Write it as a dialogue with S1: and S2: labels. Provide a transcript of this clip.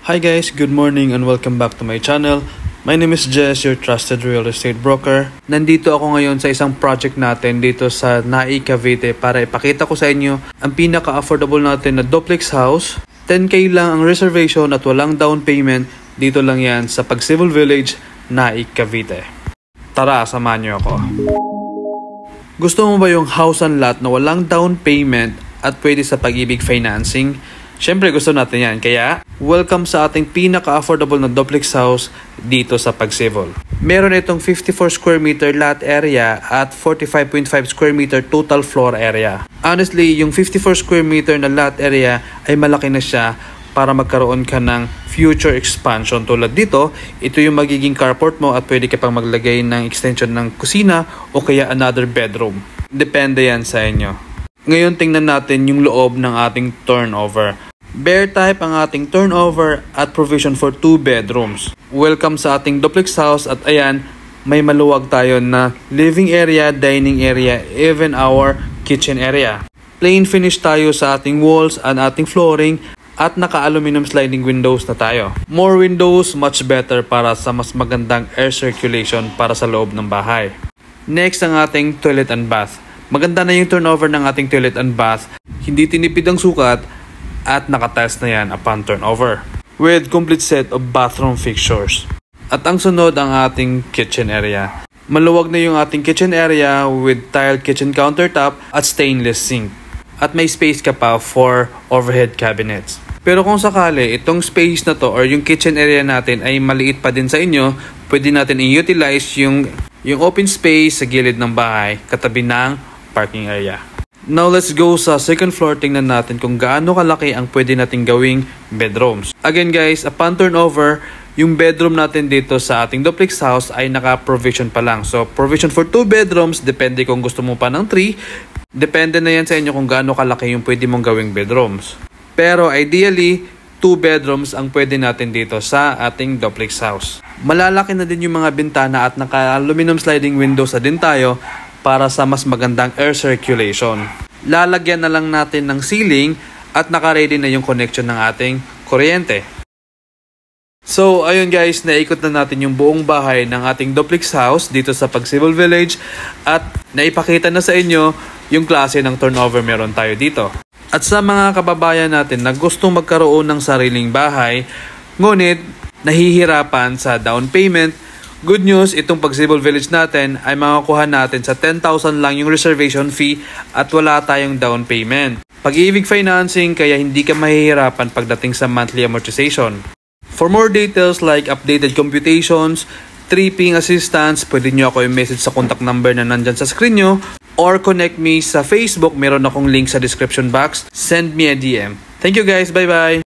S1: Hi guys, good morning and welcome back to my channel. My name is Jess, your trusted real estate broker. Nandito ako ngayon sa isang project natin dito sa Nai, Cavite para ipakita ko sa inyo ang pinaka-affordable natin na duplex house. 10k lang ang reservation at walang down payment. Dito lang yan sa Pagcivil Village, Nai, Cavite. Tara, samahan niyo ako. Gusto mo ba yung house and lot na walang down payment at pwede sa Pag-ibig financing? Siyempre gusto natin yan, kaya welcome sa ating pinaka-affordable na duplex house dito sa Pagcivil. Meron itong 54 square meter lot area at 45.5 square meter total floor area. Honestly, yung 54 square meter na lot area ay malaki na siya para magkaroon ka ng future expansion. Tulad dito, ito yung magiging carport mo at pwede ka pang maglagay ng extension ng kusina o kaya another bedroom. Depende yan sa inyo. Ngayon tingnan natin yung loob ng ating turnover. Bare type ang ating turnover at provision for 2 bedrooms. Welcome sa ating duplex house at ayan, may maluwag tayo na living area, dining area, even our kitchen area. Plain finish tayo sa ating walls and ating flooring at naka-aluminum sliding windows na tayo. More windows, much better para sa mas magandang air circulation para sa loob ng bahay. Next ang ating toilet and bath. Maganda na yung turnover ng ating toilet and bath. Hindi tinipid ang sukat at nakatiles na yan upon turnover. With complete set of bathroom fixtures. At ang sunod ang ating kitchen area. Maluwag na yung ating kitchen area with tiled kitchen countertop at stainless sink. At may space ka pa for overhead cabinets. Pero kung sakali itong space na to or yung kitchen area natin ay maliit pa din sa inyo, pwede natin i-utilize yung open space sa gilid ng bahay katabi ng parking area. Now let's go sa second floor. Tingnan natin kung gaano kalaki ang pwede nating gawing bedrooms. Again guys, upon turnover, yung bedroom natin dito sa ating duplex house ay naka-provision pa lang. So provision for 2 bedrooms, depende kung gusto mo pa ng 3. Depende na yan sa inyo kung gaano kalaki yung pwede mong gawing bedrooms. Pero ideally, 2 bedrooms ang pwede natin dito sa ating duplex house. Malalaki na din yung mga bintana at naka-aluminum sliding windows na din tayo para sa mas magandang air circulation. Lalagyan na lang natin ng ceiling at naka-ready na yung connection ng ating kuryente. So, ayun guys, naikot na natin yung buong bahay ng ating duplex house dito sa Pagcivil Village at naipakita na sa inyo yung klase ng turnover meron tayo dito. At sa mga kababayan natin na gustong magkaroon ng sariling bahay, ngunit nahihirapan sa down payment, good news, itong Pagcivil Village natin ay makakuha natin sa 10,000 lang yung reservation fee at wala tayong down payment. Pag-ibig financing kaya hindi ka mahihirapan pagdating sa monthly amortization. For more details like updated computations, tripping assistance, pwede nyo ako i-message sa contact number na nandyan sa screen nyo or connect me sa Facebook. Meron akong link sa description box. Send me a DM. Thank you guys. Bye-bye.